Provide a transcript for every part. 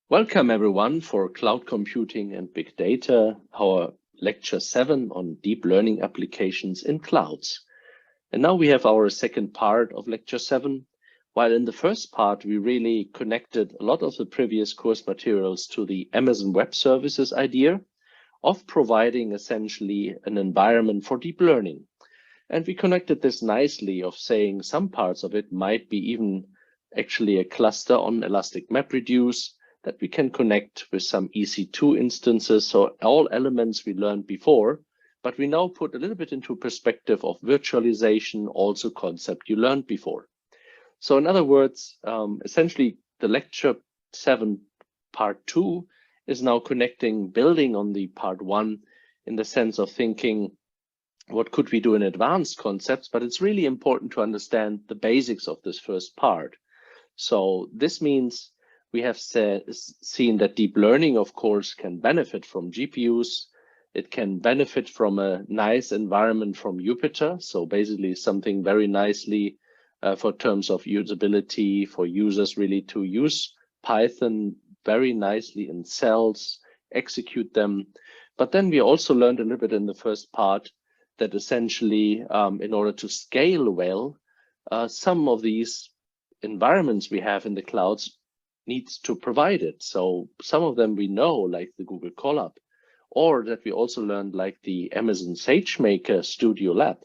Welcome everyone for Cloud Computing and Big Data, our Lecture 7 on Deep Learning Applications in Clouds. And now we have our second part of Lecture 7. While in the first part, we really connected a lot of the previous course materials to the Amazon Web Services idea of providing essentially an environment for deep learning. And we connected this nicely of saying some parts of it might be even actually a cluster on Elastic MapReduce that we can connect with some EC2 instances. So all elements we learned before, but we now put a little bit into perspective of virtualization, also concept you learned before. So in other words, essentially the Lecture 7 Part 2 is now connecting, building on the Part 1 in the sense of thinking, what could we do in advanced concepts? But it's really important to understand the basics of this first part. So this means we have seen that deep learning, of course, can benefit from GPUs. It can benefit from a nice environment from Jupyter. So basically something very nicely for terms of usability for users really to use Python very nicely in cells, execute them. But then we also learned a little bit in the first part that essentially in order to scale well, some of these environments we have in the clouds needs to provide it. So some of them we know, like the Google Colab, or that we also learned like the Amazon SageMaker Studio Lab,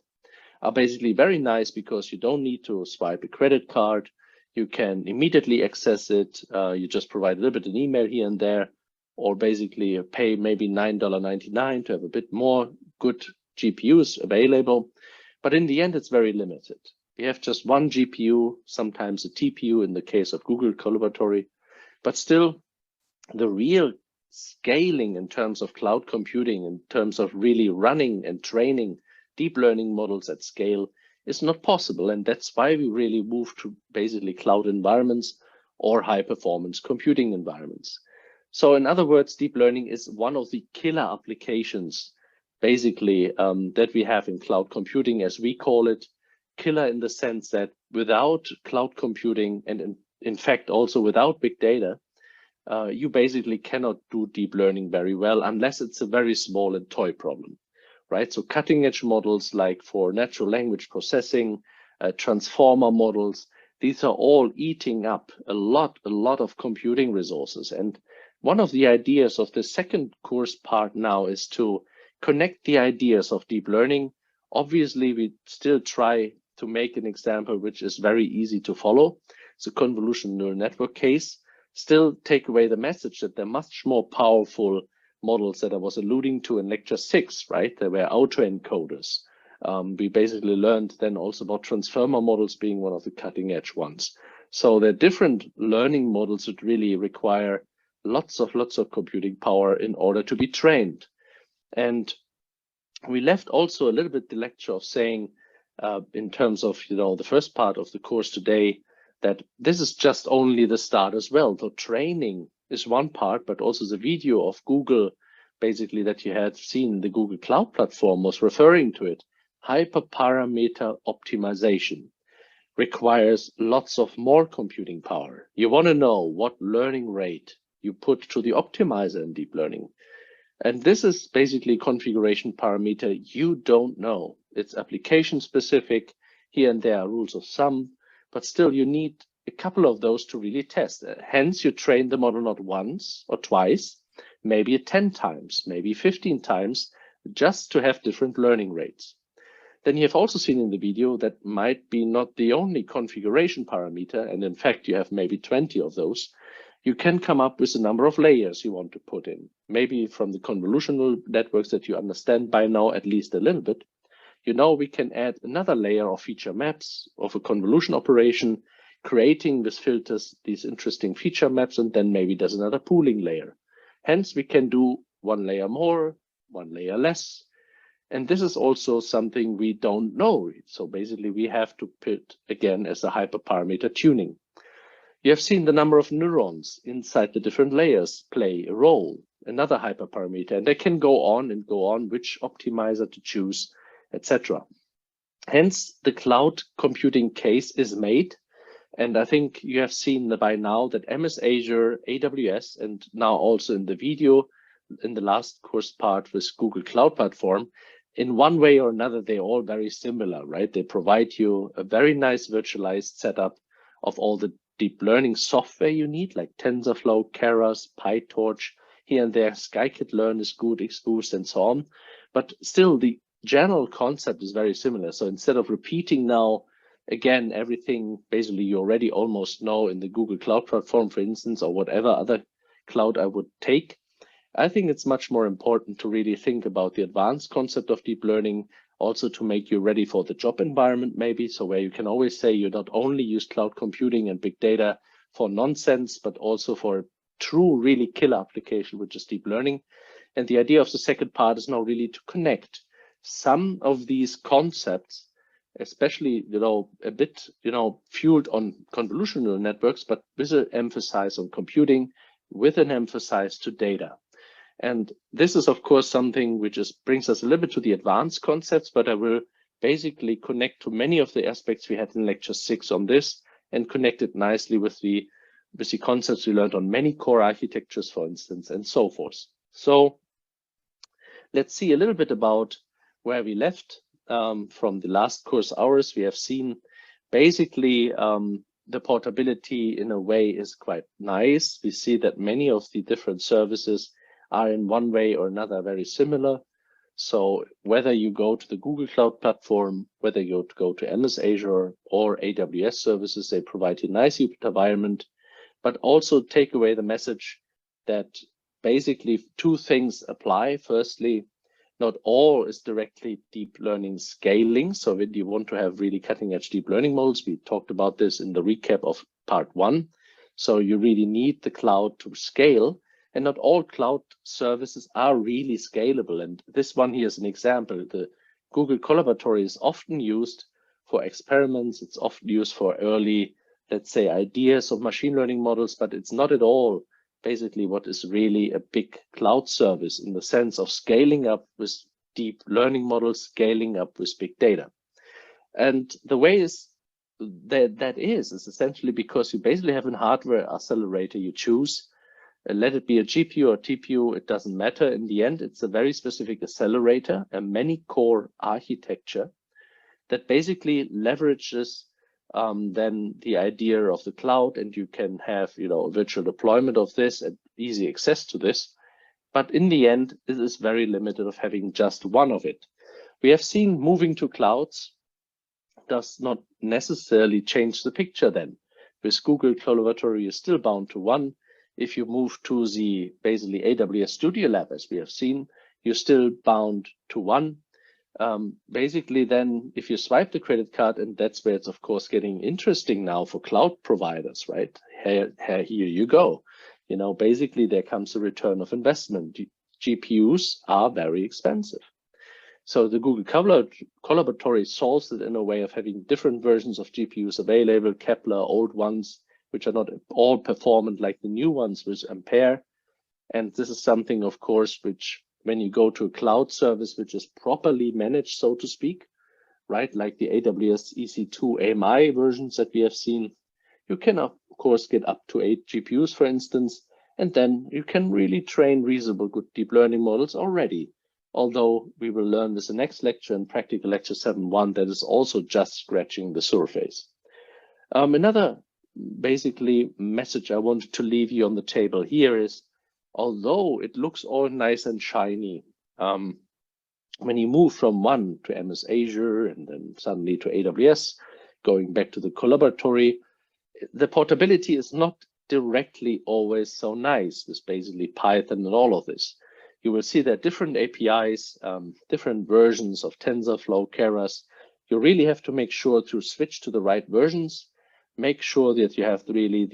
are basically very nice because you don't need to swipe a credit card. You can immediately access it. You just provide a little bit of an email here and there, or basically pay maybe $9.99 to have a bit more good GPUs available. But in the end, it's very limited. We have just one GPU, sometimes a TPU in the case of Google Collaboratory, but still the real scaling in terms of cloud computing, in terms of really running and training deep learning models at scale is not possible. And that's why we really move to basically cloud environments or high performance computing environments. So in other words, deep learning is one of the killer applications basically that we have in cloud computing, as we call it. Killer in the sense that without cloud computing and in fact also without big data, you basically cannot do deep learning very well unless it's a very small and toy problem, right? So cutting edge models like for natural language processing, transformer models, these are all eating up a lot of computing resources. And one of the ideas of the second course part now is to connect the ideas of deep learning. Obviously, we still try to make an example which is very easy to follow. It's a convolutional neural network case. Still take away the message that they're much more powerful models that I was alluding to in lecture 6, right? There were autoencoders. We basically learned then also about transformer models being one of the cutting edge ones. So there are different learning models that really require lots of computing power in order to be trained. And we left also a little bit the lecture of saying, in terms of the first part of the course today, that this is just only the start as well. So training is one part, but also the video of Google, basically that you had seen, the Google Cloud Platform was referring to it. Hyperparameter optimization requires lots of more computing power. You want to know what learning rate you put to the optimizer in deep learning. And this is basically configuration parameter you don't know. It's application specific. Here and there are rules of thumb, but still you need a couple of those to really test. Hence, you train the model not once or twice, maybe 10 times, maybe 15 times, just to have different learning rates. Then you have also seen in the video that might be not the only configuration parameter, and in fact, you have maybe 20 of those. You can come up with a number of layers you want to put in, maybe from the convolutional networks that you understand by now at least a little bit. We can add another layer of feature maps of a convolution operation, creating with filters these interesting feature maps, and then maybe there's another pooling layer. Hence, we can do one layer more, one layer less. And this is also something we don't know. So basically, we have to put, again, as a hyperparameter tuning. You have seen the number of neurons inside the different layers play a role, another hyperparameter, and they can go on which optimizer to choose, etc. Hence, the cloud computing case is made And I think you have seen that by now that MS Azure, AWS, and now also in the video, in the last course part with Google Cloud Platform, in one way or another, they're all very similar, right? They provide you a very nice virtualized setup of all the deep learning software you need, like TensorFlow, Keras, PyTorch, here and there, scikit-learn is good, XBoost, and so on. But still, the general concept is very similar. So instead of repeating now, again, everything basically you already almost know in the Google Cloud Platform, for instance, or whatever other cloud I would take, I think it's much more important to really think about the advanced concept of deep learning, also to make you ready for the job environment, maybe. So where you can always say you not only use cloud computing and big data for nonsense, but also for a true, really killer application, which is deep learning. And the idea of the second part is now really to connect some of these concepts, especially, a bit, fueled on convolutional networks, but with an emphasis on computing, with an emphasis to data. And this is, of course, something which brings us a little bit to the advanced concepts, but I will basically connect to many of the aspects we had in lecture 6 on this and connect it nicely with the concepts we learned on many core architectures, for instance, and so forth. So let's see a little bit about where we left from the last course hours. We have seen basically the portability in a way is quite nice. We see that many of the different services are in one way or another very similar. So whether you go to the Google Cloud Platform, whether you go to MS Azure or AWS services, they provide you a nice environment, but also take away the message that basically two things apply. Firstly, not all is directly deep learning scaling. So when you want to have really cutting edge deep learning models, we talked about this in the recap of part 1. So you really need the cloud to scale. And not all cloud services are really scalable. And this one here is an example. The Google Collaboratory is often used for experiments. It's often used for early, let's say, ideas of machine learning models, but it's not at all basically what is really a big cloud service in the sense of scaling up with deep learning models, scaling up with big data. And the way that is essentially because you basically have a hardware accelerator you choose. Let it be a GPU or TPU, it doesn't matter. In the end, it's a very specific accelerator, a many core architecture that basically leverages then the idea of the cloud, and you can have a virtual deployment of this and easy access to this. But in the end, it is very limited of having just one of it. We have seen moving to clouds does not necessarily change the picture then. With Google Collaboratory, you're still bound to one. If you move to the basically AWS Studio Lab, as we have seen, you're still bound to one. Basically, then if you swipe the credit card, and that's where it's of course getting interesting now for cloud providers, right? Here you go. Basically there comes a return of investment. GPUs are very expensive. So the Google Collaboratory solves it in a way of having different versions of GPUs available, Kepler, old ones, which are not all performant like the new ones with Ampere. And this is something, of course, which when you go to a cloud service, which is properly managed, so to speak, right? Like the AWS EC2 AMI versions that we have seen, you can, of course, get up to 8 GPUs, for instance, and then you can really train reasonable good deep learning models already. Although we will learn this in the next lecture, in practical lecture 7.1, that is also just scratching the surface. Another basically message I wanted to leave you on the table here is, although it looks all nice and shiny, when you move from one to MS Azure and then suddenly to AWS, going back to the Collaboratory, the portability is not directly always so nice with basically Python and all of this. You will see that different APIs, different versions of TensorFlow, Keras. You really have to make sure to switch to the right versions. Make sure that you have really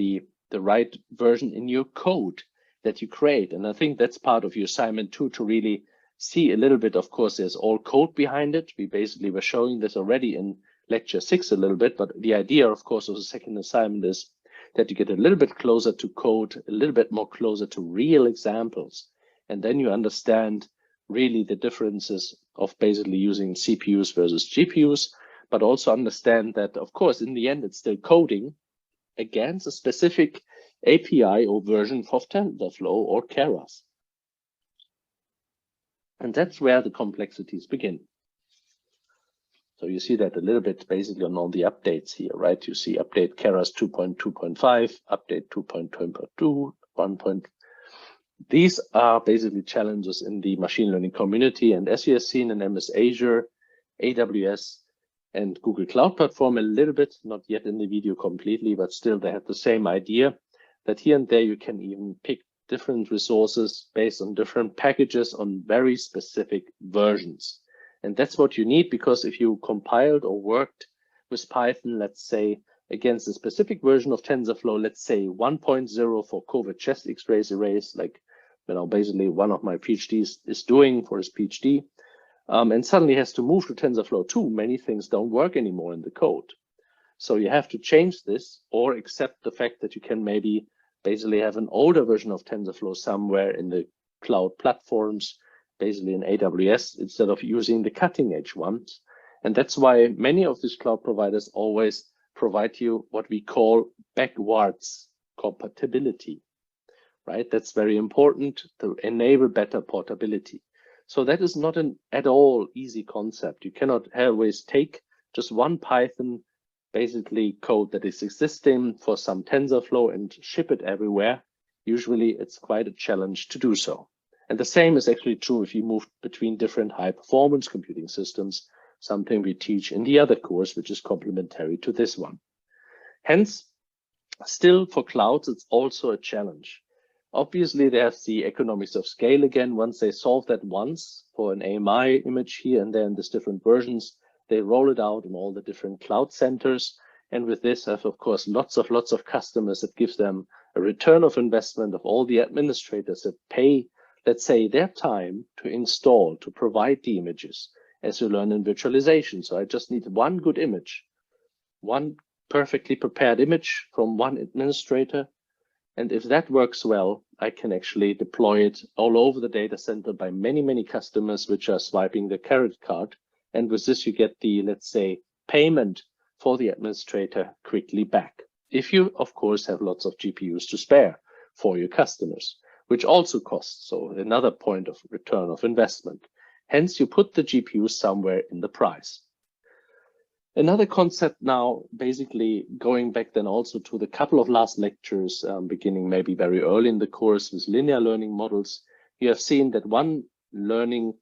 the right version in your code that you create. And I think that's part of your assignment too, to really see a little bit. Of course, there's all code behind it. We basically were showing this already in lecture 6 a little bit, but the idea, of course, of the second assignment is that you get a little bit closer to code, a little bit more closer to real examples. And then you understand really the differences of basically using CPUs versus GPUs, but also understand that, of course, in the end, it's still coding, against a specific API or version of TensorFlow or Keras. And that's where the complexities begin. So you see that a little bit basically on all the updates here, right? You see update Keras 2.2.5, update 2.2.2, 1. These are basically challenges in the machine learning community. And as you have seen in MS Azure, AWS, and Google Cloud Platform a little bit, not yet in the video completely, but still they have the same idea that here and there you can even pick different resources based on different packages on very specific versions. And that's what you need, because if you compiled or worked with Python, let's say, against a specific version of TensorFlow, let's say 1.0 for COVID chest X-rays arrays, like basically one of my PhDs is doing for his PhD, and suddenly has to move to TensorFlow 2, many things don't work anymore in the code. So you have to change this or accept the fact that you can maybe basically have an older version of TensorFlow somewhere in the cloud platforms, basically in AWS, instead of using the cutting edge ones. And that's why many of these cloud providers always provide you what we call backwards compatibility, right? That's very important to enable better portability. So that is not an at all easy concept. You cannot always take just one Python basically code that is existing for some TensorFlow and ship it everywhere. Usually it's quite a challenge to do so. And the same is actually true if you move between different high performance computing systems, something we teach in the other course, which is complementary to this one. Hence, still for clouds, it's also a challenge. Obviously, there's the economics of scale again. Once they solve that once for an AMI image here and there in these different versions, they roll it out in all the different cloud centers. And with this have, of course, lots of customers that gives them a return of investment of all the administrators that pay, let's say, their time to install, to provide the images, as you learn in virtualization. So I just need one good image, one perfectly prepared image from one administrator. And if that works well, I can actually deploy it all over the data center by many customers which are swiping the carrot card. And with this, you get the, let's say, payment for the administrator quickly back. If you, of course, have lots of GPUs to spare for your customers, which also costs. So another point of return of investment. Hence, you put the GPU somewhere in the price. Another concept now, basically going back then also to the couple of last lectures, beginning maybe very early in the course with linear learning models, you have seen that one learning,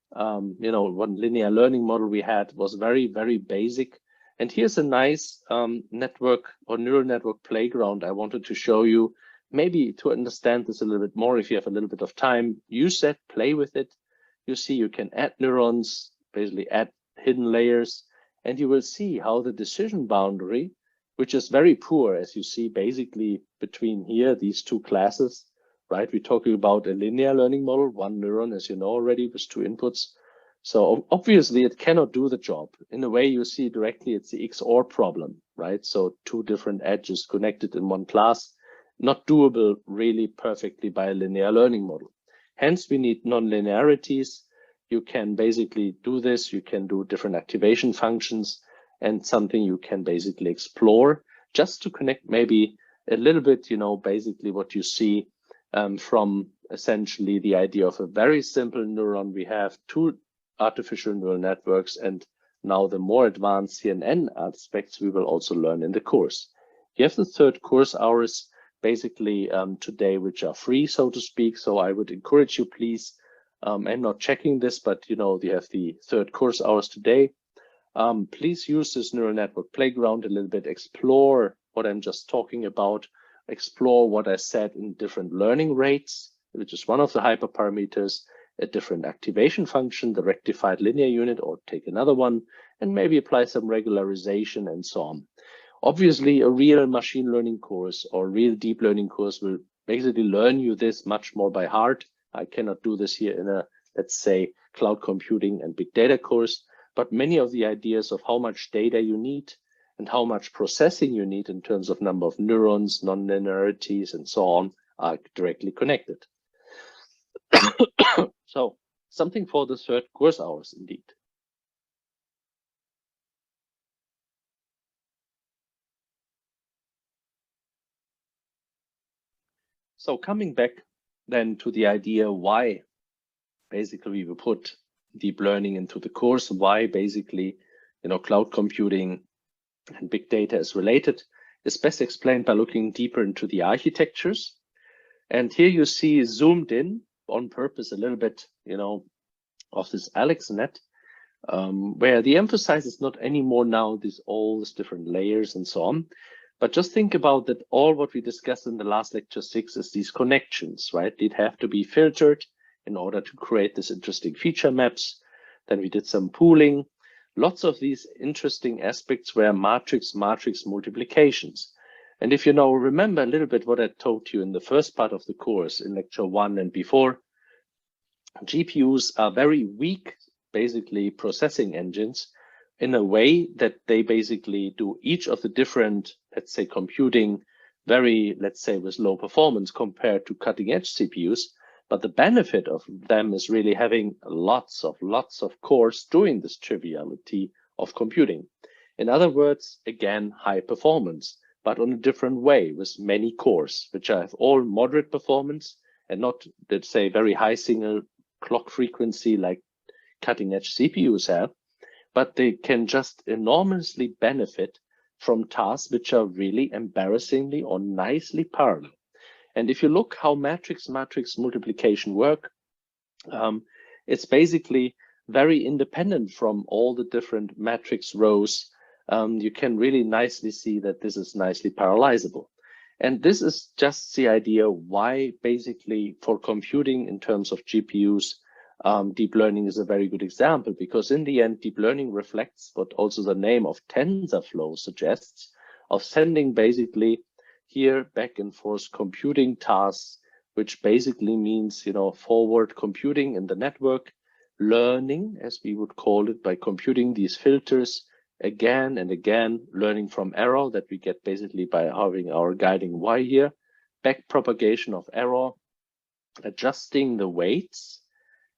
one linear learning model we had was very basic. And here's a nice network or neural network playground I wanted to show you, maybe to understand this a little bit more. If you have a little bit of time, use that, play with it. You see you can add neurons, basically add hidden layers. And you will see how the decision boundary, which is very poor, as you see basically between here, these two classes, right? We're talking about a linear learning model, one neuron, as you know already, with two inputs. So obviously it cannot do the job. In a way you see directly, it's the XOR problem, right? So two different edges connected in one class, not doable really perfectly by a linear learning model. Hence we need nonlinearities. You can basically do this. You can do different activation functions and something you can basically explore just to connect maybe a little bit, basically what you see from essentially the idea of a very simple neuron. We have two artificial neural networks, and now the more advanced CNN aspects we will also learn in the course. You have the third course hours basically today, which are free, so to speak. So I would encourage you, please, I'm not checking this, but you have the third course hours today. Please use this neural network playground a little bit, explore what I'm just talking about, explore what I said in different learning rates, which is one of the hyperparameters, a different activation function, the rectified linear unit, or take another one, and maybe apply some regularization and so on. Obviously, a real machine learning course or real deep learning course will basically learn you this much more by heart. I cannot do this here in a, let's say, cloud computing and big data course, but many of the ideas of how much data you need and how much processing you need in terms of number of neurons, nonlinearities, and so on are directly connected. So something for the third course hours indeed. So coming back then to the idea why basically we put deep learning into the course, why basically, cloud computing and big data is related, is best explained by looking deeper into the architectures. And here you see zoomed in on purpose a little bit, of this AlexNet, where the emphasis is not anymore now all these different layers and so on, but just think about that all what we discussed in the last lecture 6 is these connections, right? They'd have to be filtered in order to create this interesting feature maps. Then we did some pooling. Lots of these interesting aspects were matrix multiplications. And if you now remember a little bit what I told you in the first part of the course in lecture 1 and before, GPUs are very weak, basically processing engines, in a way that they basically do each of the different, let's say, computing very, let's say, with low performance compared to cutting edge CPUs. But the benefit of them is really having lots of cores doing this triviality of computing. In other words, again, high performance, but on a different way with many cores, which have all moderate performance and not, let's say, very high single clock frequency like cutting edge CPUs have, but they can just enormously benefit from tasks which are really embarrassingly or nicely parallel. And if you look how matrix multiplication work, it's basically very independent from all the different matrix rows. You can really nicely see that this is nicely parallelizable. And this is just the idea why basically for computing in terms of GPUs, deep learning is a very good example, because in the end, deep learning reflects what also the name of TensorFlow suggests, of sending basically here back and forth computing tasks, which basically means, forward computing in the network, learning, as we would call it, by computing these filters again and again, learning from error that we get basically by having our guiding Y here, back propagation of error, adjusting the weights,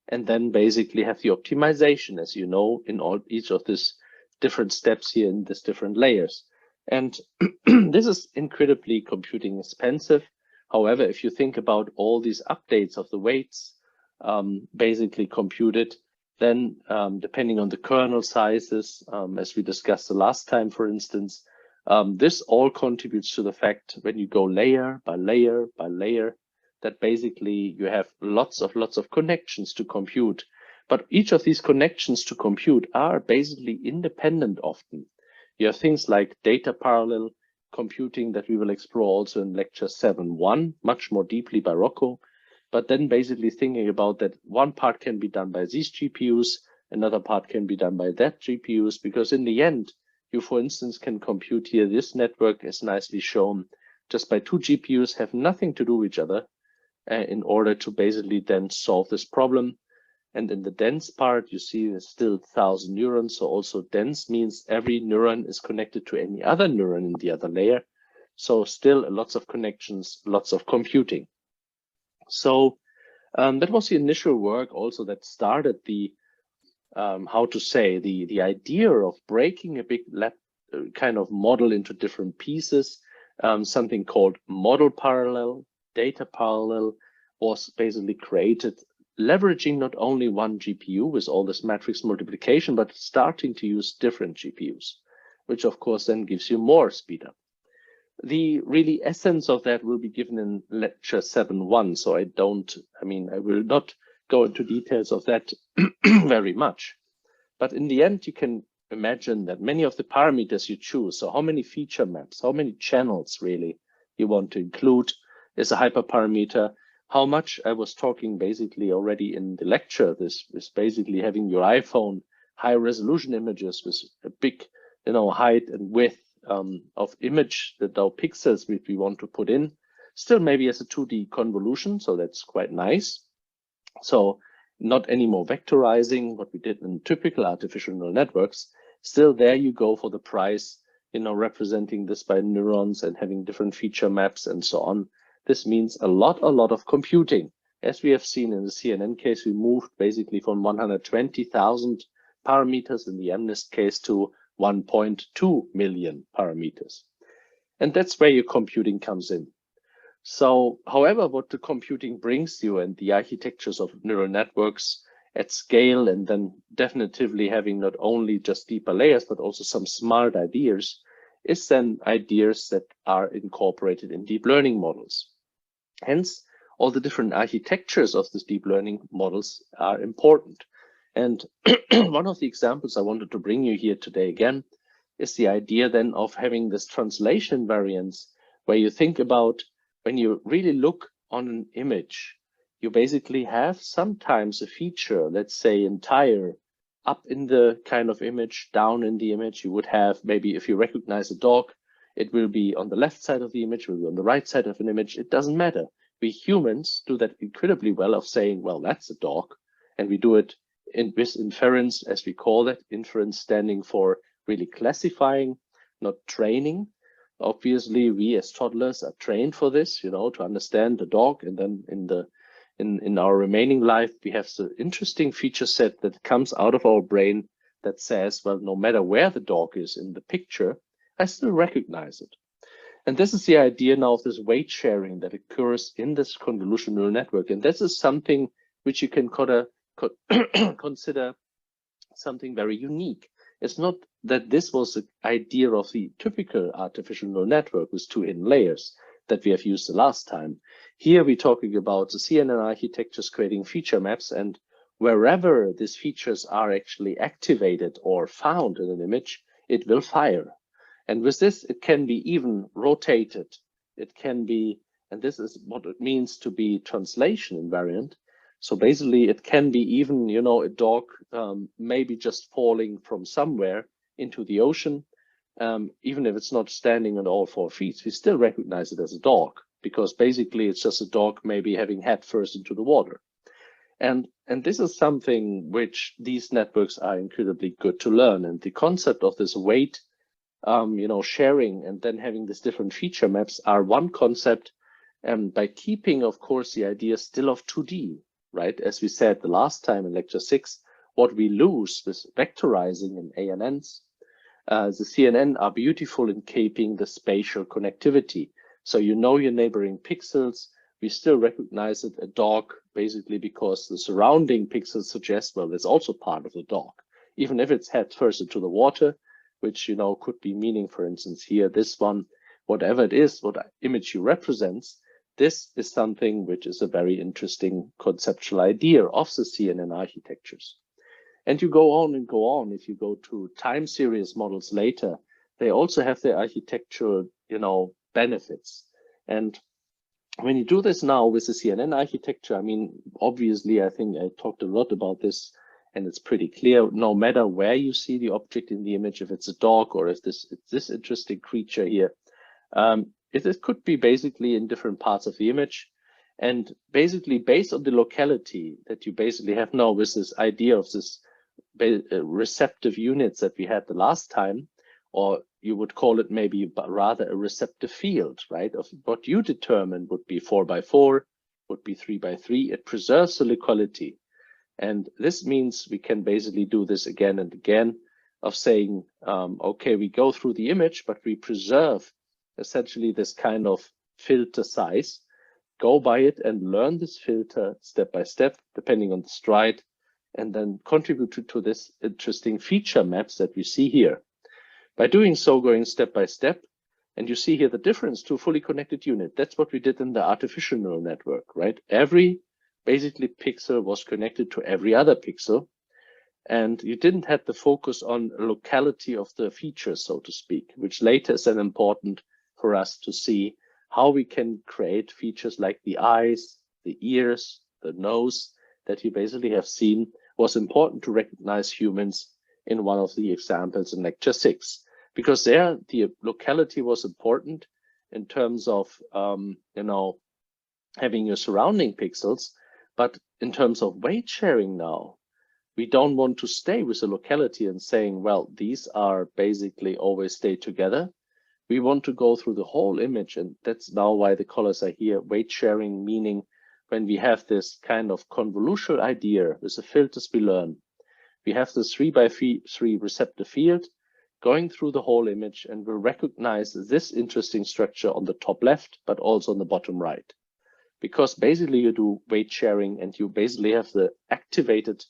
and then basically have the optimization, as you know, in each of these different steps here in these different layers. And this is incredibly computing expensive. However, if you think about all these updates of the weights basically computed, then depending on the kernel sizes, as we discussed the last time, for instance, this all contributes to the fact when you go layer by layer by layer, that basically you have lots of connections to compute. But each of these connections to compute are basically independent often. You have things like data parallel computing that we will explore also in lecture 7.1, much more deeply by Rocco. But then basically thinking about that one part can be done by these GPUs, another part can be done by that GPUs, because in the end, you, for instance, can compute here this network as nicely shown just by 2 GPUs have nothing to do with each other in order to basically then solve this problem. And in the dense part, you see there's still 1,000 neurons. So also dense means every neuron is connected to any other neuron in the other layer. So still lots of connections, lots of computing. So that was the initial work also that started the, the idea of breaking a big kind of model into different pieces. Something called model parallel, data parallel was basically created, leveraging not only one GPU with all this matrix multiplication, but starting to use different GPUs, which of course then gives you more speed up. The really essence of that will be given in lecture 7.1. So I will not go into details of that very much. But in the end, you can imagine that many of the parameters you choose, so how many feature maps, how many channels really you want to include is a hyperparameter. How much I was talking basically already in the lecture, this is basically having your iPhone high resolution images with a big, height and width of image, the pixels which we want to put in, still maybe as a 2D convolution. So that's quite nice. So not anymore vectorizing what we did in typical artificial neural networks. Still there you go for the price, representing this by neurons and having different feature maps and so on. This means a lot of computing. As we have seen in the CNN case, we moved basically from 120,000 parameters in the MNIST case to 1.2 million parameters. And that's where your computing comes in. So, however, what the computing brings you and the architectures of neural networks at scale, and then definitively having not only just deeper layers, but also some smart ideas, is then ideas that are incorporated in deep learning models. Hence, all the different architectures of these deep learning models are important. And one of the examples I wanted to bring you here today again is the idea then of having this translation invariance, where you think about when you really look on an image, you basically have sometimes a feature, let's say entire up in the kind of image, down in the image. You would have maybe, if you recognize a dog, it will be on the left side of the image, will be on the right side of an image. It doesn't matter. We humans do that incredibly well of saying, well, that's a dog. And we do it with inference, as we call it, inference standing for really classifying, not training. Obviously, we as toddlers are trained for this, to understand the dog. And then in our remaining life, we have the interesting feature set that comes out of our brain that says, well, no matter where the dog is in the picture, I still recognize it. And this is the idea now of this weight sharing that occurs in this convolutional neural network. And this is something which you can consider something very unique. It's not that this was the idea of the typical artificial neural network with 2 hidden layers that we have used the last time. Here we're talking about the CNN architectures creating feature maps, and wherever these features are actually activated or found in an image, it will fire. And with this, it can be even rotated. It can be, and this is what it means to be translation invariant. So basically, it can be even, a dog maybe just falling from somewhere into the ocean. Even if it's not standing on all 4 feet, we still recognize it as a dog, because basically it's just a dog maybe having head first into the water. And this is something which these networks are incredibly good to learn. And the concept of this weight sharing and then having these different feature maps are one concept, by keeping, of course, the idea still of 2D, right? As we said the last time in lecture 6, what we lose with vectorizing in ANNs, the CNN are beautiful in keeping the spatial connectivity. So your neighboring pixels, we still recognize it a dog, basically because the surrounding pixels suggest, well, it's also part of the dog, even if it's head first into the water, which could be meaning, for instance, here, this one, whatever it is, what image you represents, this is something which is a very interesting conceptual idea of the CNN architectures. And you go on and go on. If you go to time series models later, they also have their architectural, benefits. And when you do this now with the CNN architecture, I mean, obviously, I think I talked a lot about this, and it's pretty clear, no matter where you see the object in the image, if it's a dog or if it's this interesting creature here, it could be basically in different parts of the image. And basically based on the locality that you basically have now with this idea of this receptive units that we had the last time, or you would call it maybe rather a receptive field, right? Of what you determine would be 4x4, would be 3x3. It preserves the locality. And this means we can basically do this again and again of saying, okay, we go through the image, but we preserve essentially this kind of filter size, go by it and learn this filter step by step, depending on the stride, and then contribute to this interesting feature maps that we see here. By doing so, going step by step, and you see here the difference to a fully connected unit. That's what we did in the artificial neural network, right? Every basically pixel was connected to every other pixel, and you didn't have the focus on locality of the features, so to speak, which later is then important for us to see how we can create features like the eyes, the ears, the nose that you basically have seen was important to recognize humans in one of the examples in lecture 6, because there the locality was important in terms of having your surrounding pixels, but in terms of weight sharing now, we don't want to stay with the locality and saying, well, these are basically always stay together. We want to go through the whole image, and that's now why the colors are here. Weight sharing, meaning when we have this kind of convolutional idea with the filters we learn, we have this 3x3 receptor field going through the whole image and will recognize this interesting structure on the top left, but also on the bottom right. Because basically you do weight sharing and you basically have the activated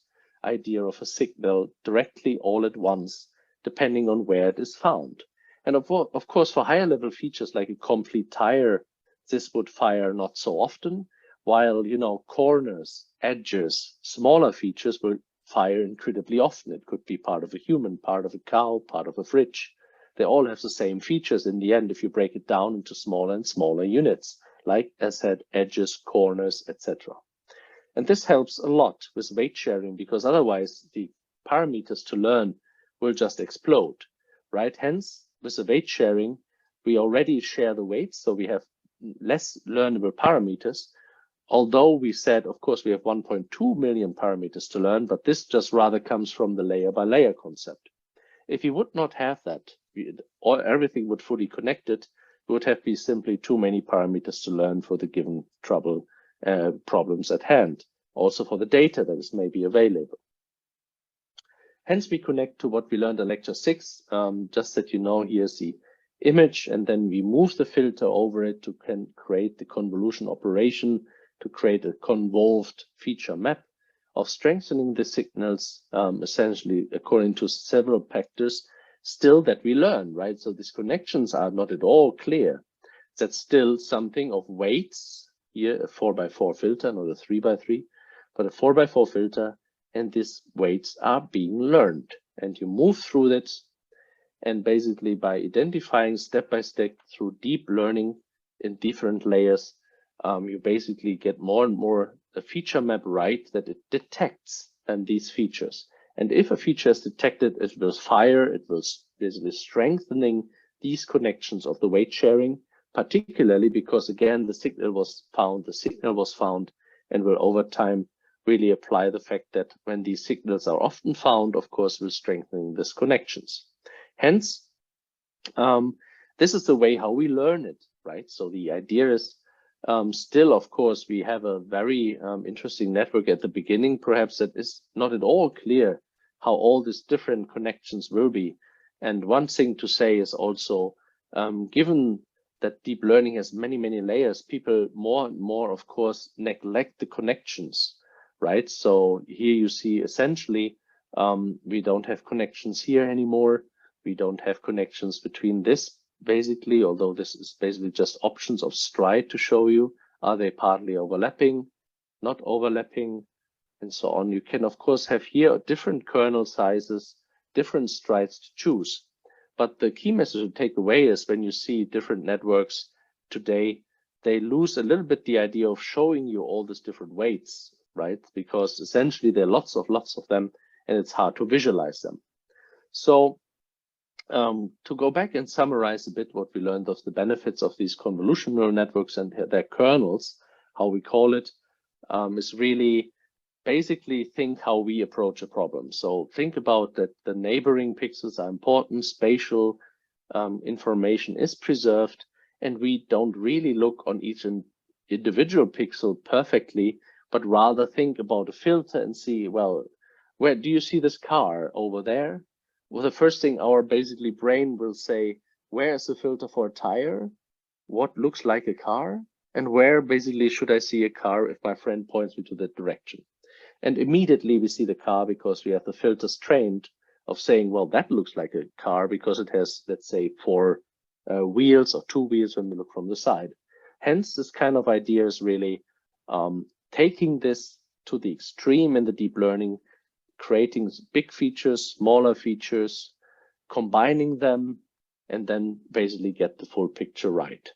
idea of a signal directly all at once, depending on where it is found. And of course, for higher level features like a complete tire, this would fire not so often, while, you know, corners, edges, smaller features will fire incredibly often. It could be part of a human, part of a cow, part of a fridge. They all have the same features in the end if you break it down into smaller and smaller units, like as said, edges, corners, etc. And this helps a lot with weight sharing, because otherwise the parameters to learn will just explode, right? Hence, with the weight sharing, we already share the weights, so we have less learnable parameters. Although we said, of course, we have 1.2 million parameters to learn, but this just rather comes from the layer by layer concept. If you would not have that, or everything would fully connect it, would have be simply too many parameters to learn for the given problems at hand, also for the data that is maybe available. Hence, we connect to what we learned in lecture 6, just that you know, here's the image, and then we move the filter over it to create the convolution operation to create a convolved feature map of strengthening the signals, essentially according to several factors still that we learn, right? So these connections are not at all clear. That's still something of weights, here a 4x4 filter, not a 3x3, but a 4x4 filter, and these weights are being learned. And you move through that, and basically by identifying step by step through deep learning in different layers, you basically get more and more a feature map right that it detects these features. And if a feature is detected, it will fire, it will basically strengthening these connections of the weight sharing, particularly because, again, the signal was found, and will over time really apply the fact that when these signals are often found, of course, will strengthen these connections. Hence, this is the way how we learn it, right? So the idea is still, of course, we have a very interesting network at the beginning, perhaps that is not at all clear how all these different connections will be. And one thing to say is also, given that deep learning has many, many layers, people more and more, of course, neglect the connections, right? So here you see essentially, we don't have connections here anymore. We don't have connections between this, basically, although this is basically just options of stride to show you, are they partly overlapping, not overlapping, and so on. You can, of course, have here different kernel sizes, different strides to choose. But the key message to take away is when you see different networks today, they lose a little bit the idea of showing you all these different weights, right? Because essentially there are lots of them, and it's hard to visualize them. So to go back and summarize a bit what we learned of the benefits of these convolutional networks and their kernels, how we call it, is really basically think how we approach a problem. So think about that the neighboring pixels are important, spatial information is preserved, and we don't really look on each individual pixel perfectly, but rather think about a filter and see, well, where do you see this car over there? Well, the first thing our basically brain will say, where is the filter for a tire? What looks like a car? And where basically should I see a car if my friend points me to that direction? And immediately we see the car because we have the filters trained of saying, well, that looks like a car because it has, let's say, 4 wheels or 2 wheels when we look from the side. Hence, this kind of idea is really taking this to the extreme in the deep learning, creating big features, smaller features, combining them, and then basically get the full picture right.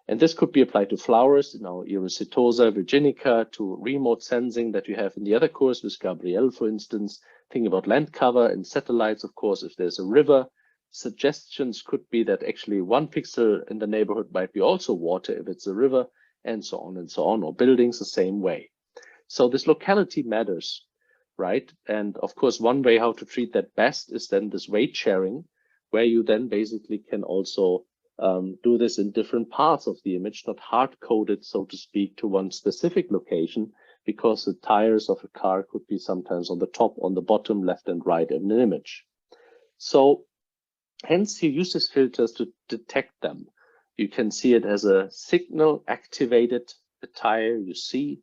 And this could be applied to flowers, Iris setosa, virginica, to remote sensing that you have in the other course with Gabrielle, for instance. Think about land cover and satellites, of course, if there's a river. Suggestions could be that actually 1 pixel in the neighborhood might be also water if it's a river, and so on, or buildings the same way. So this locality matters, right? And of course, one way how to treat that best is then this weight sharing, where you then basically can also do this in different parts of the image, not hard coded, so to speak, to one specific location, because the tires of a car could be sometimes on the top, on the bottom, left and right in an image. So Hence, you use these filters to detect them. You can see it as a signal activated attire. You see,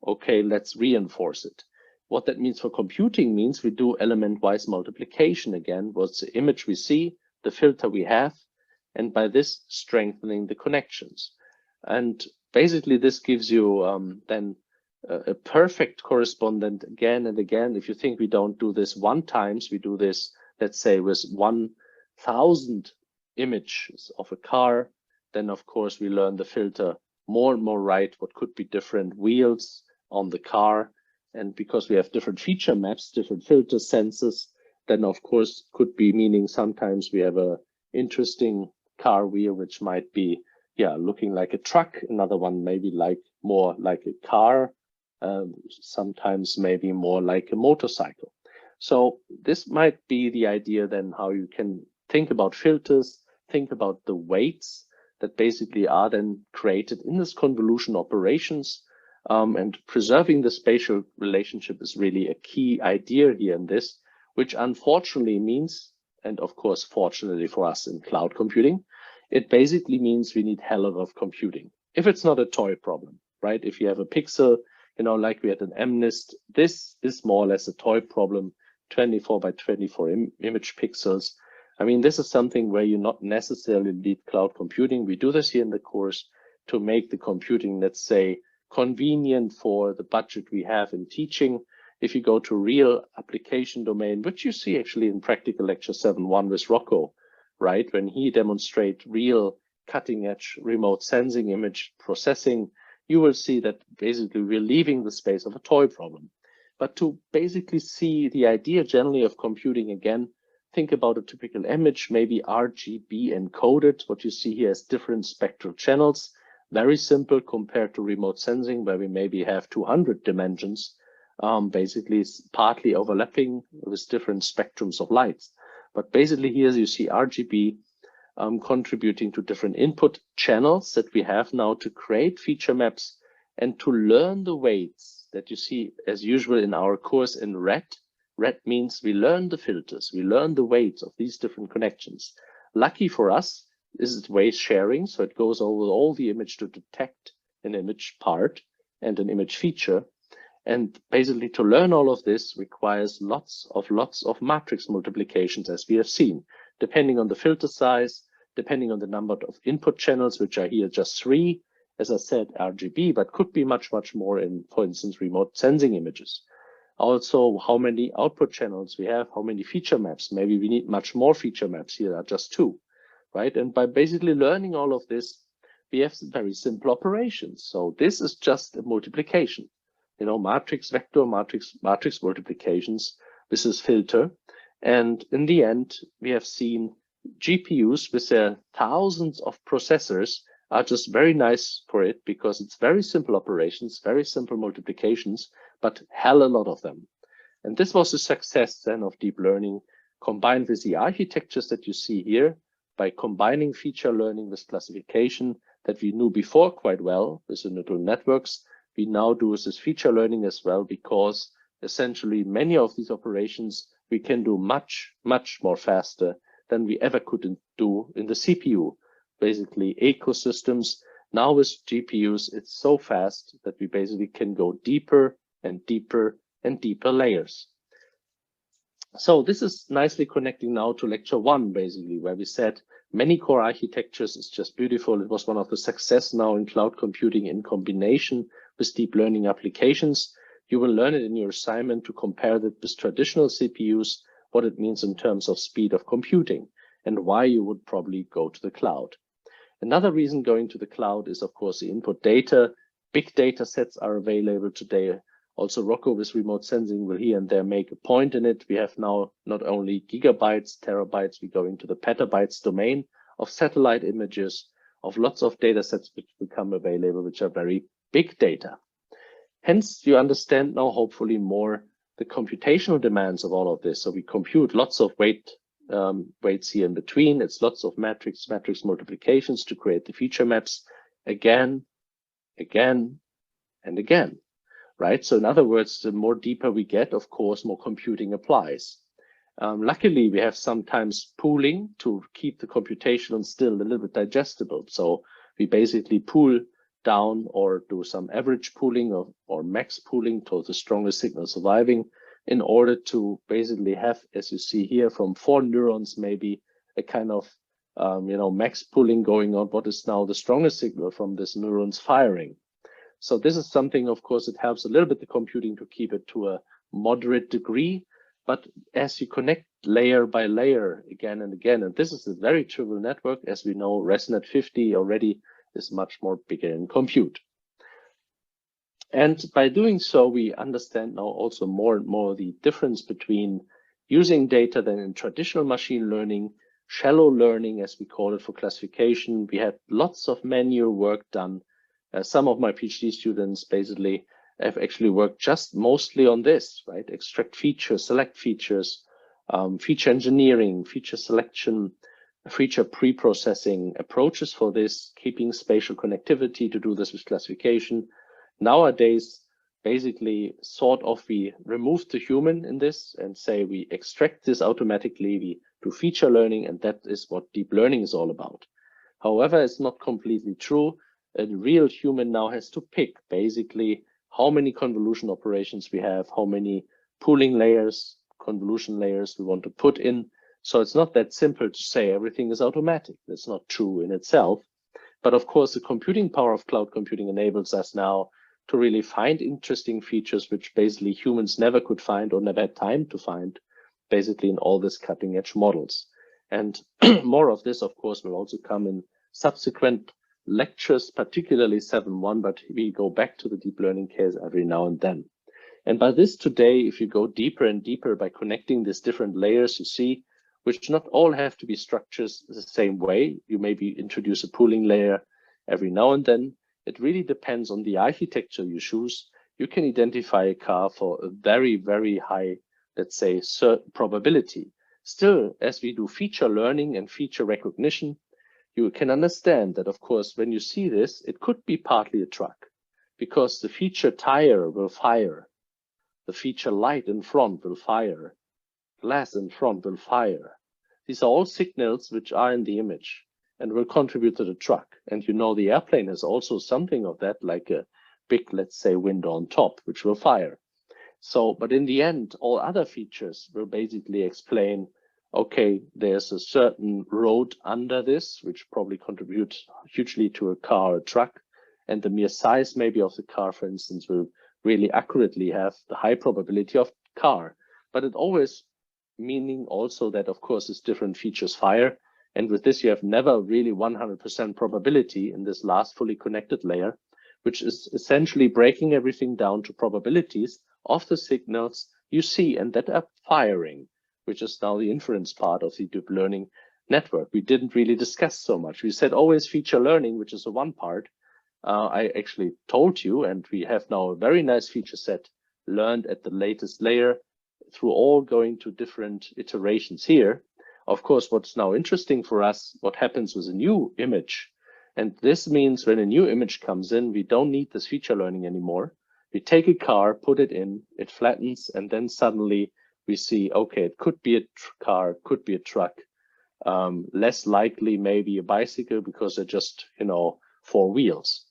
okay, let's reinforce it. What that means for computing means we do element-wise multiplication again. What's the image we see, the filter we have, and by this strengthening the connections. And basically, this gives you then a perfect correspondent again and again. If you think we don't do this one times, we do this, let's say, with 1,000 images of a car, then of course we learn the filter more and more right, what could be different wheels on the car. And because we have different feature maps, different filter senses, then of course could be meaning sometimes we have a interesting car wheel, which might be, looking like a truck. Another one maybe like more like a car, sometimes maybe more like a motorcycle. So this might be the idea then how you can think about filters, think about the weights that basically are then created in this convolution operations, and preserving the spatial relationship is really a key idea here in this, which unfortunately means, and of course, fortunately for us in cloud computing, it basically means we need hell of computing. If it's not a toy problem, right? If you have a pixel, like we had an MNIST, this is more or less a toy problem, 24 by 24 image pixels. I mean, this is something where you not necessarily need cloud computing. We do this here in the course to make the computing, let's say, convenient for the budget we have in teaching. If you go to real application domain, which you see actually in practical lecture 7.1 with Rocco, right? When he demonstrates real cutting edge remote sensing image processing, you will see that basically we're leaving the space of a toy problem. But to basically see the idea generally of computing again, think about a typical image, maybe RGB encoded. What you see here is different spectral channels. Very simple compared to remote sensing, where we maybe have 200 dimensions, basically partly overlapping with different spectrums of lights. But basically here you see RGB contributing to different input channels that we have now to create feature maps and to learn the weights that you see as usual in our course in red. Red means we learn the filters, we learn the weights of these different connections. Lucky for us, this is weight sharing, so it goes over all the image to detect an image part and an image feature. And basically to learn all of this requires lots of matrix multiplications, as we have seen, depending on the filter size, depending on the number of input channels, which are here just 3, as I said, RGB, but could be much more in, for instance, remote sensing images. Also, how many output channels we have, how many feature maps. Maybe we need much more feature maps. Here are just 2, right? And by basically learning all of this, we have very simple operations. So this is just a multiplication, matrix, vector, matrix multiplications. This is filter. And in the end, we have seen GPUs with their thousands of processors are just very nice for it because it's very simple operations, very simple multiplications, but hell a lot of them. And this was the success then of deep learning combined with the architectures that you see here by combining feature learning with classification that we knew before quite well with the neural networks. We now do this feature learning as well because essentially many of these operations we can do much more faster than we ever could do in the CPU. Basically ecosystems. Now with GPUs, it's so fast that we basically can go deeper and deeper and deeper layers. So this is nicely connecting now to lecture 1, basically, where we said many core architectures is just beautiful. It was one of the success now in cloud computing in combination with deep learning applications. You will learn it in your assignment to compare that with traditional CPUs, what it means in terms of speed of computing and why you would probably go to the cloud. Another reason going to the cloud is, of course, the input data. Big data sets are available today. Also, Rocco with remote sensing will here and there make a point in it. We have now not only gigabytes, terabytes, we go into the petabytes domain of satellite images, of lots of data sets which become available, which are very big data. Hence, you understand now hopefully more the computational demands of all of this. So we compute lots of weights here in between. It's lots of matrix multiplications to create the feature maps again, and again, right? So in other words, the more deeper we get, of course, more computing applies. Luckily, we have sometimes pooling to keep the computation still a little bit digestible. So we basically pool down or do some average pooling or max pooling to the strongest signal surviving in order to basically have, as you see here, from 4 neurons, maybe a kind of max pooling going on. What is now the strongest signal from this neurons firing? So this is something, of course, it helps a little bit the computing to keep it to a moderate degree. But as you connect layer by layer again and again, and this is a very trivial network, as we know, ResNet 50 already is much more bigger in compute. And by doing so, we understand now also more and more the difference between using data than in traditional machine learning, shallow learning, as we call it for classification. We had lots of manual work done. Some of my PhD students basically have actually worked just mostly on this, right? Extract features, select features, feature engineering, feature selection, feature pre-processing approaches for this, keeping spatial connectivity to do this with classification. Nowadays, basically, sort of we remove the human in this and say we extract this automatically, we do feature learning, and that is what deep learning is all about. However, it's not completely true. A real human now has to pick basically how many convolution operations we have, how many pooling layers, convolution layers we want to put in. So it's not that simple to say everything is automatic. That's not true in itself. But of course, the computing power of cloud computing enables us now to really find interesting features which basically humans never could find or never had time to find, basically in all these cutting edge models. And more of this, of course, will also come in subsequent lectures, particularly 7.1, but we go back to the deep learning case every now and then. And by this today, if you go deeper and deeper by connecting these different layers, you see, which not all have to be structures the same way. You maybe introduce a pooling layer every now and then. It really depends on the architecture you choose. You can identify a car for a very, very high, let's say, certain probability. Still, as we do feature learning and feature recognition, you can understand that, of course, when you see this, it could be partly a truck because the feature tire will fire. The feature light in front will fire. Glass in front will fire. These are all signals which are in the image and will contribute to the truck. And you know the airplane has also something of that, like a big, let's say, window on top, which will fire. So, but in the end, all other features will basically explain, okay, there's a certain road under this, which probably contributes hugely to a car or a truck. And the mere size maybe of the car, for instance, will really accurately have the high probability of car. But it always meaning also that, of course, it's different features fire. And with this, you have never really 100% probability in this last fully connected layer, which is essentially breaking everything down to probabilities of the signals you see and that are firing, which is now the inference part of the deep learning network. We didn't really discuss so much. We said always feature learning, which is the one part. I actually told you, and we have now a very nice feature set learned at the latest layer through all going to different iterations here. Of course, what's now interesting for us, what happens with a new image. And this means when a new image comes in, we don't need this feature learning anymore. We take a car, put it in, it flattens, and then suddenly we see, okay, it could be a car, could be a truck. Less likely maybe a bicycle because they're just, 4 wheels.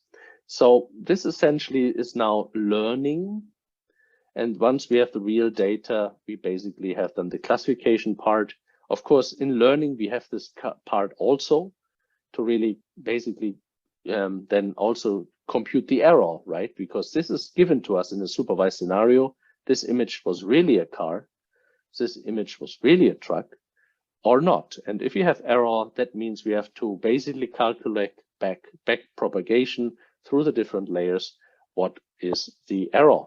So this essentially is now learning. And once we have the real data, we basically have done the classification part. Of course, in learning, we have this part also to really basically then also compute the error, right? Because this is given to us in a supervised scenario. This image was really a car. This image was really a truck or not. And if you have error, that means we have to basically calculate back propagation through the different layers. What is the error?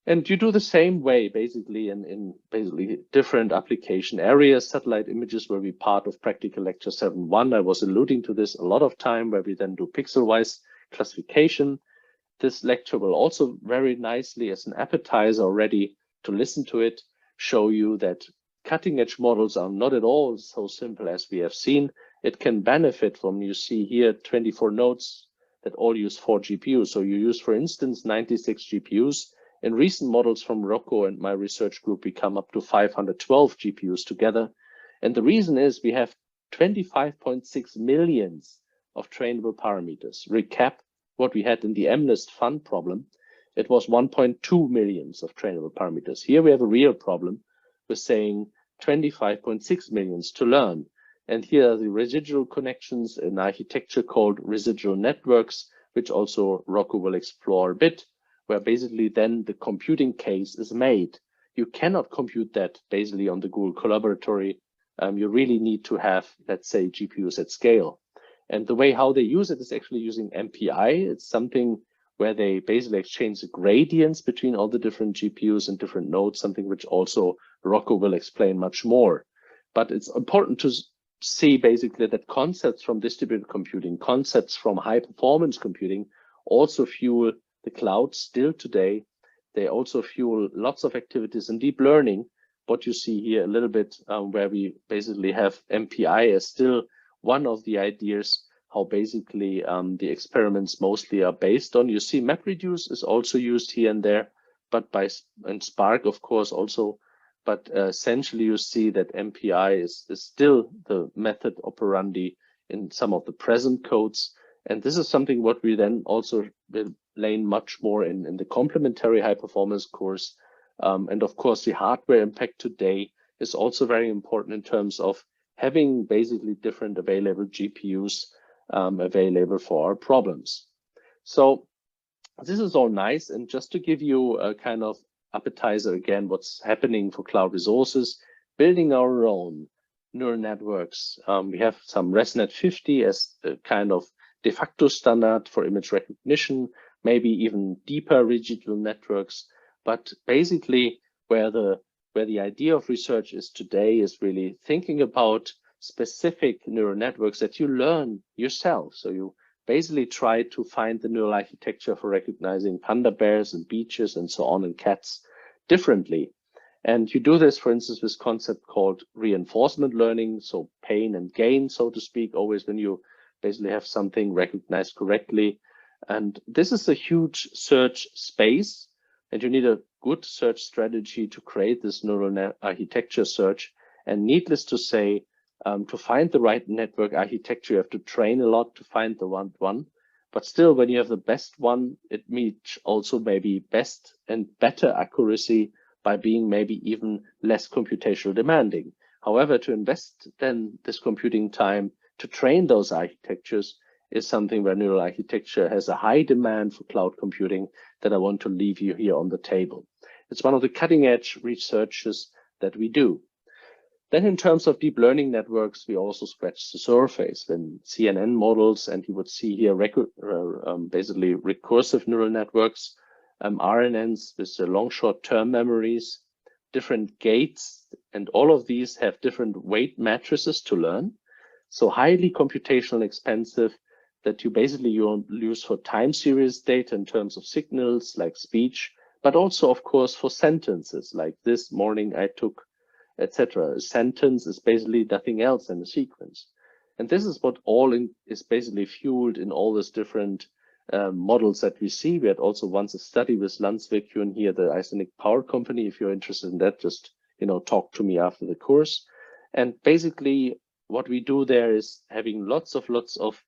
And you do the same way, basically, in basically different application areas. Satellite images will be part of practical lecture 7.1. I was alluding to this a lot of time, where we then do pixel-wise classification. This lecture will also very nicely, as an appetizer already to listen to it, show you that cutting-edge models are not at all so simple as we have seen. It can benefit from, you see here, 24 nodes that all use 4 GPUs. So you use, for instance, 96 GPUs. In recent models from Rocco and my research group, we come up to 512 GPUs together. And the reason is we have 25.6 millions of trainable parameters. Recap what we had in the MNIST fun problem. It was 1.2 millions of trainable parameters. Here we have a real problem with saying 25.6 millions to learn. And here are the residual connections in architecture called residual networks, which also Rocco will explore a bit, where basically then the computing case is made. You cannot compute that basically on the Google Collaboratory. You really need to have, let's say, GPUs at scale. And the way how they use it is actually using MPI. It's something where they basically exchange the gradients between all the different GPUs and different nodes, something which also Rocco will explain much more. But it's important to see basically that concepts from distributed computing, concepts from high performance computing also fuel the cloud still today. They also fuel lots of activities in deep learning. What you see here a little bit where we basically have MPI as still one of the ideas how basically the experiments mostly are based on. You see MapReduce is also used here and there, but and Spark, of course, also. But essentially, you see that MPI is still the method operandi in some of the present codes. And this is something what we then also will learn much more in the complementary high performance course. And of course, the hardware impact today is also very important in terms of having basically different available GPUs available for our problems. So this is all nice. And just to give you a kind of appetizer again, what's happening for cloud resources, building our own neural networks. We have some ResNet 50 as a kind of de facto standard for image recognition, maybe even deeper residual networks. But basically where the idea of research is today is really thinking about specific neural networks that you learn yourself. So you basically try to find the neural architecture for recognizing panda bears and beaches and so on and cats differently. And you do this, for instance, with concept called reinforcement learning. So pain and gain, so to speak, always when you basically have something recognized correctly. And this is a huge search space, and you need a good search strategy to create this neural net architecture search. And needless to say, to find the right network architecture, you have to train a lot to find the right one. But still, when you have the best one, it means also maybe best and better accuracy by being maybe even less computational demanding. However, to invest then this computing time to train those architectures is something where neural architecture has a high demand for cloud computing that I want to leave you here on the table. It's one of the cutting edge researches that we do. Then in terms of deep learning networks, we also scratch the surface when CNN models, and you would see here basically recursive neural networks, RNNs with the long short-term memories, different gates, and all of these have different weight matrices to learn. So highly computational expensive that you basically use for time series data in terms of signals like speech, but also of course for sentences like this morning I took, etc. A sentence is basically nothing else than a sequence. And this is what is basically fueled in all these different models that we see. We had also once a study with Landsvirkjun here, the Icelandic power company. If you're interested in that, just talk to me after the course. And basically what we do there is having lots of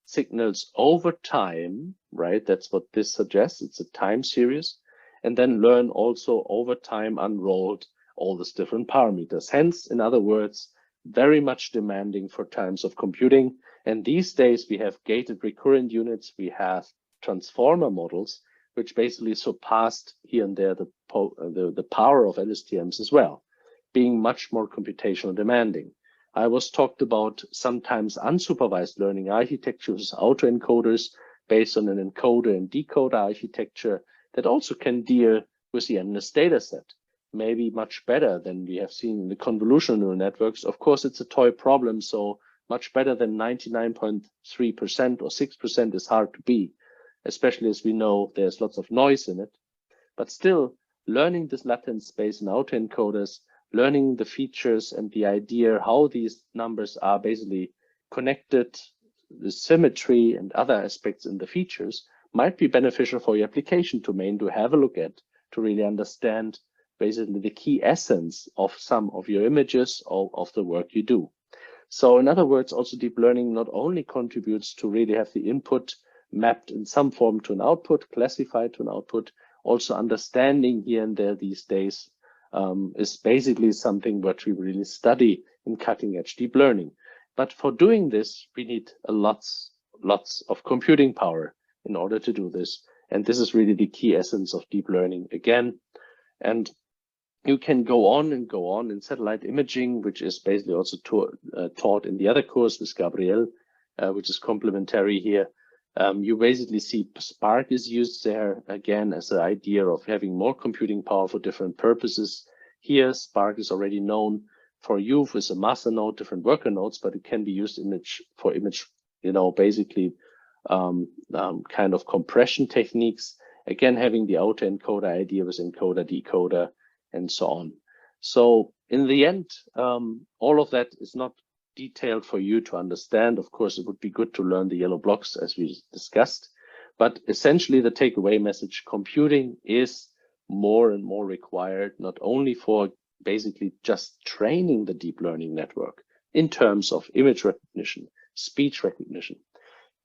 signals over time, right? That's what this suggests. It's a time series. And then learn also over time unrolled all these different parameters. Hence, in other words, very much demanding for times of computing. And these days we have gated recurrent units, we have transformer models, which basically surpassed here and there the power of LSTMs as well, being much more computational demanding. I was talked about sometimes unsupervised learning architectures, autoencoders based on an encoder and decoder architecture that also can deal with the MNIST data set. Maybe much better than we have seen in the convolutional neural networks. Of course, it's a toy problem, so much better than 99.3% or 6% is hard to be, especially as we know there's lots of noise in it. But still, learning this latent space in autoencoders, learning the features and the idea how these numbers are basically connected, the symmetry and other aspects in the features might be beneficial for your application domain to have a look at to really understand basically the key essence of some of your images or of the work you do. So in other words, also deep learning not only contributes to really have the input mapped in some form to an output, classified to an output, also understanding here and there these days is basically something what we really study in cutting edge deep learning. But for doing this, we need lots of computing power in order to do this. And this is really the key essence of deep learning again. And you can go on in satellite imaging, which is basically also taught in the other course with Gabriel, which is complementary here. You basically see Spark is used there again as an idea of having more computing power for different purposes. Here, Spark is already known for you with a master node, different worker nodes, but it can be used for image, basically kind of compression techniques. Again, having the autoencoder idea with encoder, decoder, and so on. So in the end, all of that is not detailed for you to understand. Of course, it would be good to learn the yellow blocks as we discussed, but essentially the takeaway message, computing is more and more required, not only for basically just training the deep learning network in terms of image recognition, speech recognition.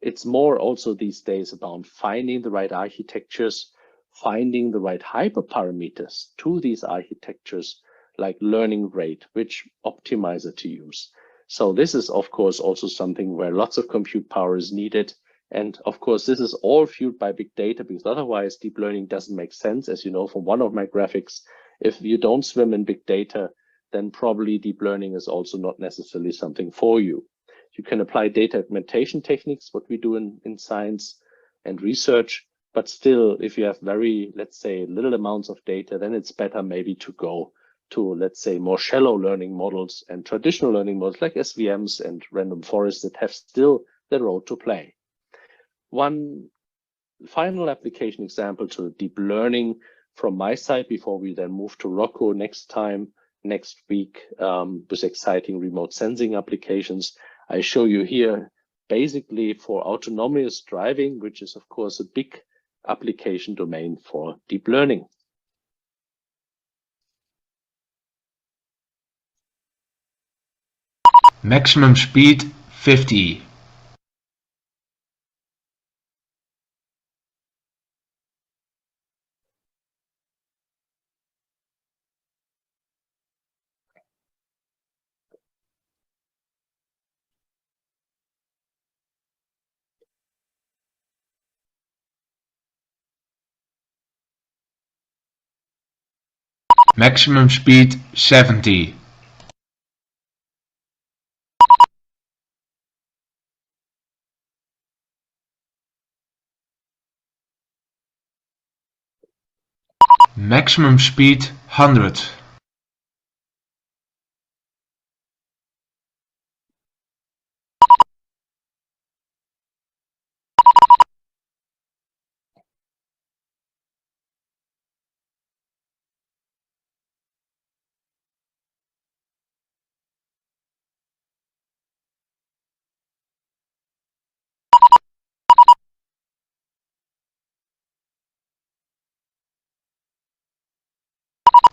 It's more also these days about finding the right architectures, finding the right hyperparameters to these architectures, like learning rate, which optimizer to use. So this is, of course, also something where lots of compute power is needed. And of course, this is all fueled by big data, because otherwise deep learning doesn't make sense. As you know, from one of my graphics, if you don't swim in big data, then probably deep learning is also not necessarily something for you. You can apply data augmentation techniques, what we do in science and research. But still, if you have very, let's say, little amounts of data, then it's better maybe to go to, let's say, more shallow learning models and traditional learning models like SVMs and random forests that have still the role to play. One final application example to deep learning from my side before we then move to Rocco next week with exciting remote sensing applications. I show you here basically for autonomous driving, which is of course a big application domain for deep learning. Maximum speed 50. Maximum speed 70. Maximum speed 100.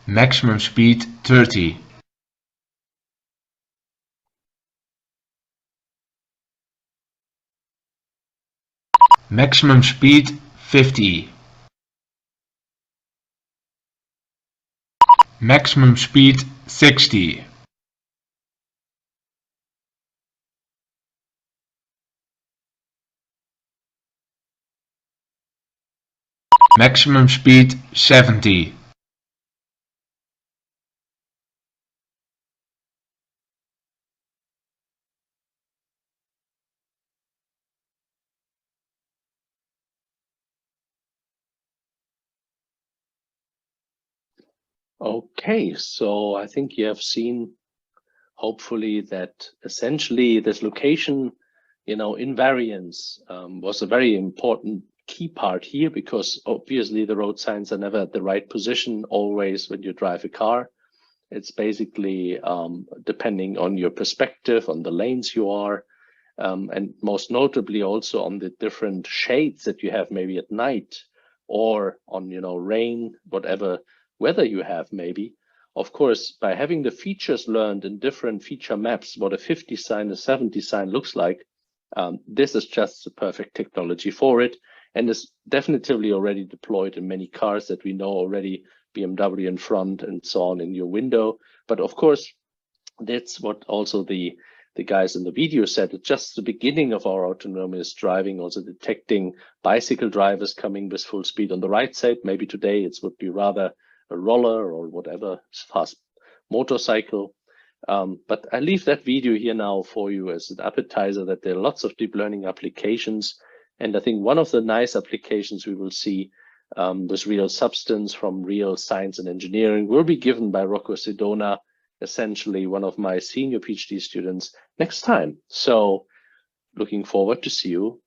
Maximum speed 30. Maximum speed 50. Maximum speed 60. Maximum speed 70. Okay, so I think you have seen, hopefully, that essentially this location, invariance was a very important key part here, because obviously the road signs are never at the right position always when you drive a car. It's basically depending on your perspective, on the lanes you are, and most notably also on the different shades that you have maybe at night, or on, you know, rain, whatever weather you have maybe. Of course, by having the features learned in different feature maps, what a 50 sign, a 70 sign looks like, this is just the perfect technology for it, and is definitively already deployed in many cars that we know already, BMW in front and so on in your window. But of course, that's what also the guys in the video said. It's just the beginning of our autonomous driving, also detecting bicycle drivers coming with full speed on the right side. Maybe today it would be rather a roller or whatever fast motorcycle. But I leave that video here now for you as an appetizer, that there are lots of deep learning applications. And I think one of the nice applications we will see with real substance from real science and engineering will be given by Rocco Sedona, essentially one of my senior PhD students, next time. So looking forward to see you